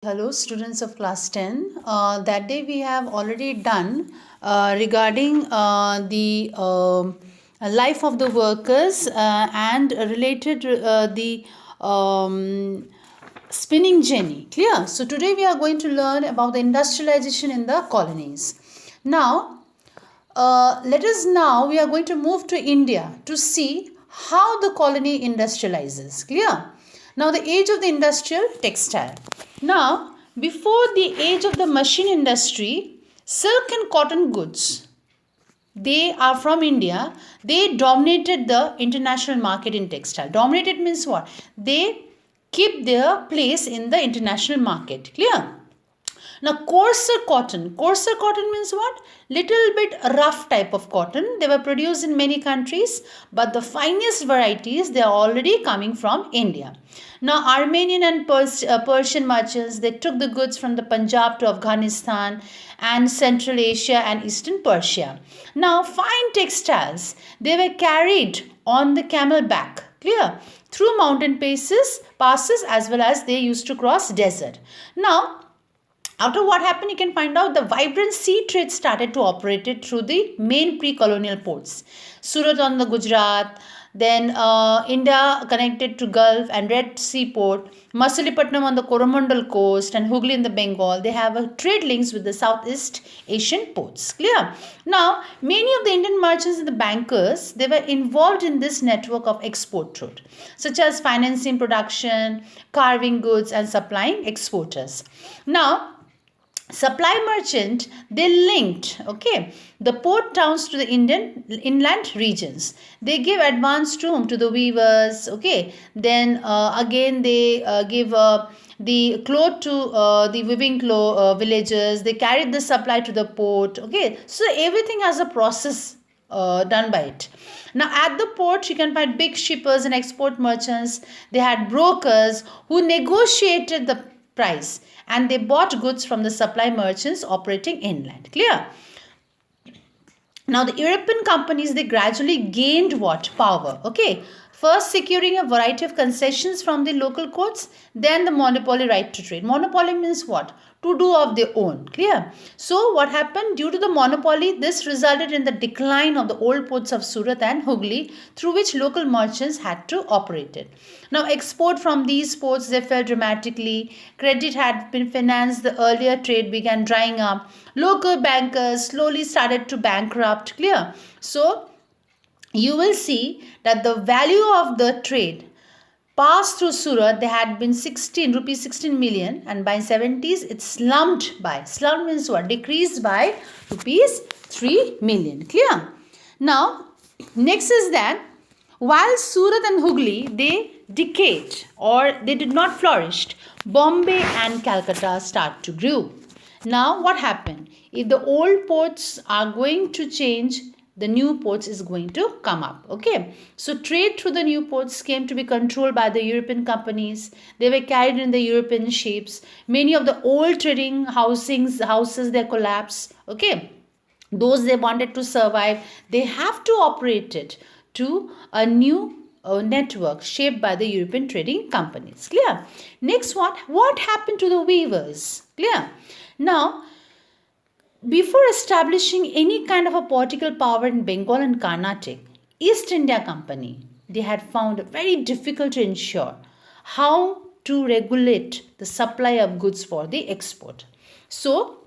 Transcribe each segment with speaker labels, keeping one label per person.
Speaker 1: Hello, students of class 10. That day we have already done regarding the life of the workers and related the spinning jenny. Clear? So today we are going to learn about the industrialization in the colonies. Now, we are going to move to India to see how the colony industrializes. Clear? Now, the age of the industrial textile. Now, before the age of the machine industry, silk and cotton goods, they are from India. They dominated the international market in textile. Dominated means what? They keep their place in the international market. Clear? Now, coarser cotton means what? Little bit rough type of cotton. They were produced in many countries, but the finest varieties they are already coming from India. Now, Armenian and Persian merchants they took the goods from the Punjab to Afghanistan and Central Asia and Eastern Persia. Now, fine textiles they were carried on the camel back. Clear? Through mountain passes as well as they used to cross desert. Now, after what happened, you can find out the vibrant sea trade started to operate it through the main pre-colonial ports. Surat on the Gujarat, then India connected to Gulf and Red Sea port, Masulipatam on the Coromandel coast and Hooghly in the Bengal. They have a trade links with the Southeast Asian ports. Clear? Now, many of the Indian merchants and the bankers, they were involved in this network of export trade, such as financing production, carving goods and supplying exporters. Now, supply merchant they linked the port towns to the Indian inland regions. They give advance to the weavers. Then again they give the cloth to the weaving villages. They carried the supply to the port. So everything has a process done by it. Now, at the port, you can find big shippers and export merchants. They had brokers who negotiated the price and they bought goods from the supply merchants operating inland. Clear? Now, the European companies they gradually gained what? Power. First, securing a variety of concessions from the local courts, then the monopoly right to trade. Monopoly means what? To do of their own. Clear? So, what happened? Due to the monopoly, this resulted in the decline of the old ports of Surat and Hooghly, through which local merchants had to operate it. Now, export from these ports they fell dramatically. Credit had been financed. The earlier trade began drying up. Local bankers slowly started to bankrupt. Clear? So, you will see that the value of the trade passed through Surat, they had been 16 million, and by 70s it slummed means what? Decreased by rupees 3 million. Clear? Now, next is that while Surat and Hooghly they decayed or they did not flourish, Bombay and Calcutta start to grow. Now, what happened? If the old ports are going to change, the new ports is going to come up. So trade through the new ports came to be controlled by the European companies. They were carried in the European ships. Many of the old trading houses they collapsed. Those they wanted to survive, they have to operate it to a new network shaped by the European trading companies. Clear? Next, what happened to the weavers? Clear? Now, before establishing any kind of a political power in Bengal and Carnatic, East India Company, they had found it very difficult to ensure how to regulate the supply of goods for the export. So,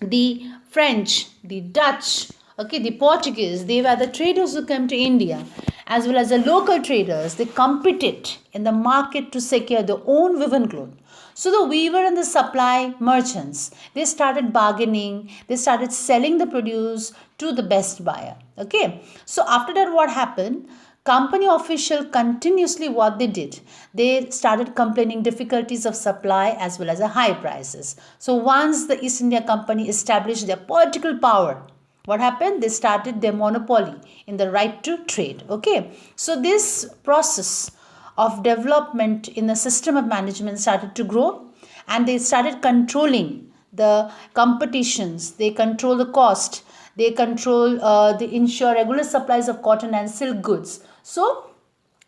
Speaker 1: the French, the Dutch, the Portuguese, they were the traders who came to India, as well as the local traders. They competed in the market to secure their own woven cloth. So the weaver and the supply merchants, they started bargaining, they started selling the produce to the best buyer. So after that, what happened? Company official continuously what they did, they started complaining difficulties of supply as well as the high prices. So once the East India Company established their political power, what happened? They started their monopoly in the right to trade. So this process of development in the system of management started to grow, and they started controlling the competitions, they control the cost, they control they ensure regular supplies of cotton and silk goods. So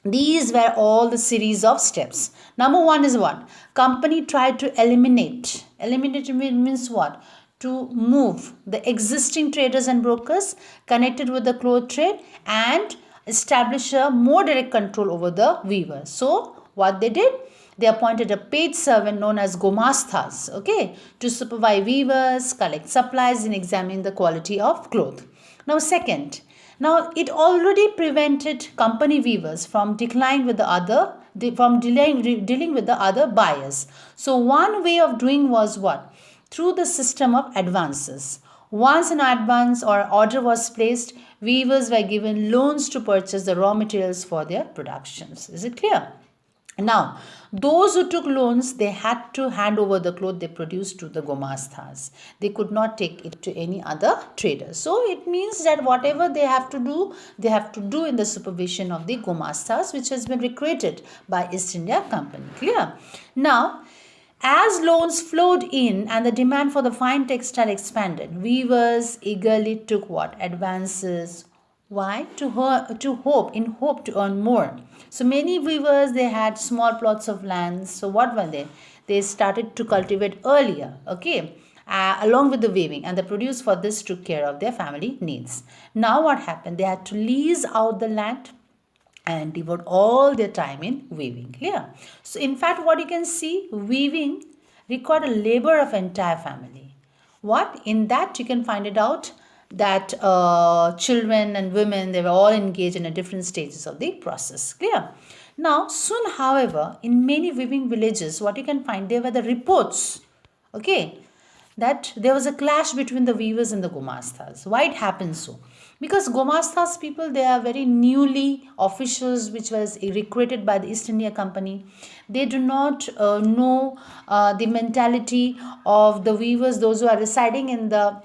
Speaker 1: These were all the series of steps. Number one is what? Company tried to eliminate. Eliminate means what? To move the existing traders and brokers connected with the cloth trade and establish a more direct control over the weavers. So what they did? They appointed a paid servant known as gomasthas, okay, to supervise weavers, collect supplies, and examine the quality of cloth. Now, second, now it already prevented company weavers from dealing with the other buyers. So one way of doing was what? Through the system of advances. Once an advance or order was placed, weavers were given loans to purchase the raw materials for their productions. Is it clear? Now, those who took loans, they had to hand over the cloth they produced to the gomasthas. They could not take it to any other trader. So, it means that whatever they have to do in the supervision of the gomasthas, which has been recruited by East India Company. Clear? Now, as loans flowed in and the demand for the fine textile expanded, weavers eagerly took what? Advances. Why? To hope to earn more. So many weavers, they had small plots of land. So what were they? They started to cultivate earlier, okay, along with the weaving, and the produce for this took care of their family needs. Now what happened? They had to lease out the land and devote all their time in weaving. Clear? So in fact, what you can see, weaving required a labor of entire family. What? In that you can find it out that children and women, they were all engaged in a different stages of the process. Clear? Now, soon, however, in many weaving villages, what you can find, there were the reports, okay, that there was a clash between the weavers and the gomasthas. Why it happens so? Because gomasthas people, they are very newly officials which was recruited by the East India Company. They do not know the mentality of the weavers, those who are residing in the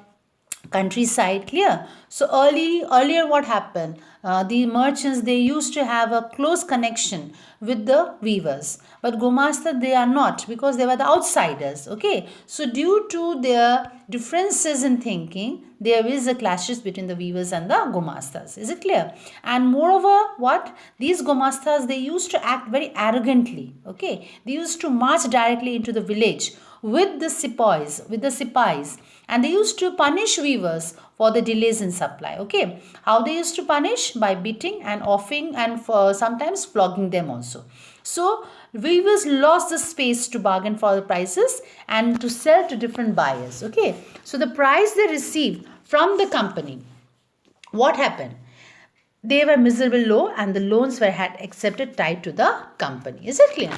Speaker 1: countryside. Clear? So earlier what happened, the merchants, they used to have a close connection with the weavers, but gomastha, they are not, because they were the outsiders, okay. So due to their differences in thinking, there is a clashes between the weavers and the gomasthas. Is it clear? And moreover, what, these gomasthas, they used to act very arrogantly, okay. They used to march directly into the village with the sipais, and they used to punish weavers for the delays in supply, okay. How they used to punish? By beating and offing, and for sometimes flogging them also. So weavers lost the space to bargain for the prices and to sell to different buyers, okay. So the price they received from the company, what happened? They were miserable low, and the loans were had accepted tied to the company. Is it clear?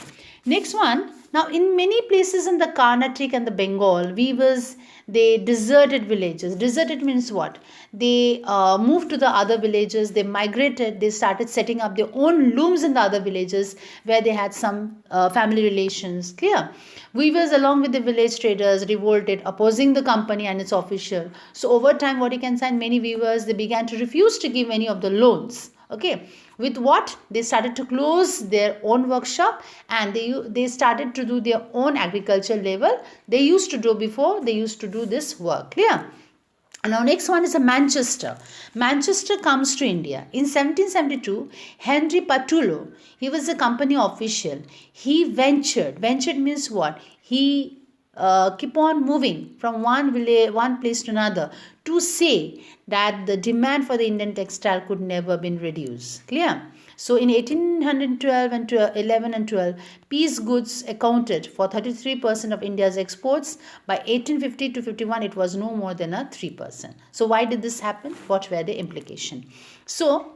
Speaker 1: Next one. Now, in many places in the Carnatic and the Bengal, weavers, they deserted villages. Deserted means what? They moved to the other villages. They migrated. They started setting up their own looms in the other villages where they had some family relations. Clear? Weavers, along with the village traders, revolted, opposing the company and its official. So over time, what you can find, many weavers, they began to refuse to give any of the loans. Okay, with what? They started to close their own workshop, and they started to do their own agriculture level. They used to do before, they used to do this work. Clear? Now, next one is a Manchester. Manchester comes to India. In 1772, Henry Patullo, he was a company official. He ventured. Ventured means what? He keep on moving from one village, one place to another, to say that the demand for the Indian textile could never been reduced. Clear? So in 1812 and 11 and 12, piece goods accounted for 33% of India's exports. By 1850 to 51, it was no more than a 3%. So why did this happen? What were the implications? So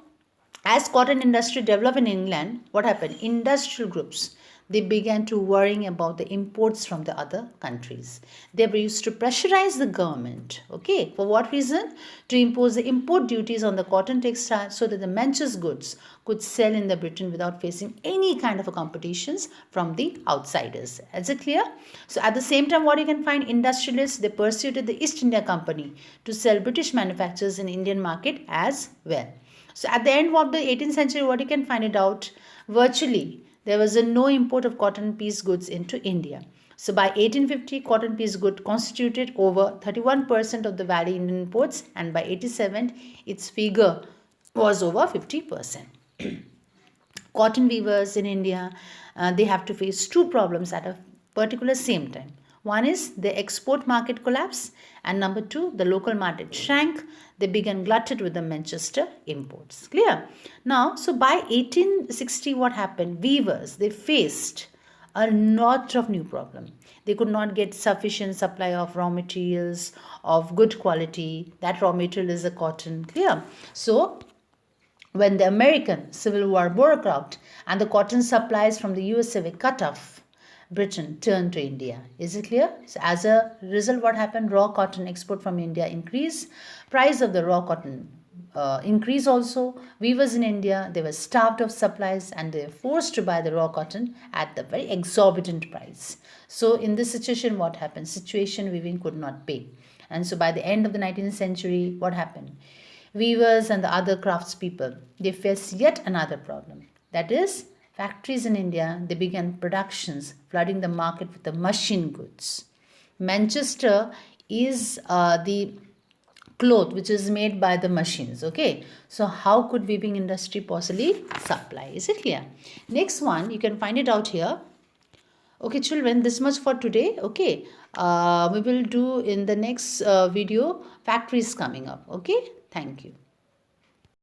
Speaker 1: as cotton industry developed in England, what happened? Industrial groups, they began to worrying about the imports from the other countries. They were used to pressurize the government. Okay, for what reason? To impose the import duties on the cotton textile so that the Manchester goods could sell in the Britain without facing any kind of a competitions from the outsiders. Is it clear? So at the same time, what you can find, industrialists, they persuaded the East India Company to sell British manufacturers in Indian market as well. So at the end of the 18th century, what you can find it out, virtually there was no import of cotton piece goods into India. So by 1850, cotton piece good constituted over 31% of the value Indian imports, and by 87, its figure was over 50%. Cotton weavers in India, they have to face two problems at a particular same time. One is the export market collapse, and number two, the local market shrank. They began glutted with the Manchester imports. Clear? Now, so by 1860, what happened? Weavers, they faced a lot of new problem. They could not get sufficient supply of raw materials of good quality. That raw material is the cotton. Clear? So when the American Civil War broke out and the cotton supplies from the USA were cut off, Britain turned to India. Is it clear? So as a result, what happened? Raw cotton export from India increased. Price of the raw cotton increase also. Weavers in India, they were starved of supplies and they were forced to buy the raw cotton at the very exorbitant price. So in this situation, what happened? Situation weaving could not pay. And so by the end of the 19th century, what happened? Weavers and the other craftspeople, they face yet another problem. That is, factories in India, they began productions, flooding the market with the machine goods. Manchester is the cloth which is made by the machines. Okay, so how could weaving industry possibly supply? Is it clear? Next one, you can find it out here. Okay, children, this much for today. Okay, we will do in the next video factories coming up. Okay, thank you.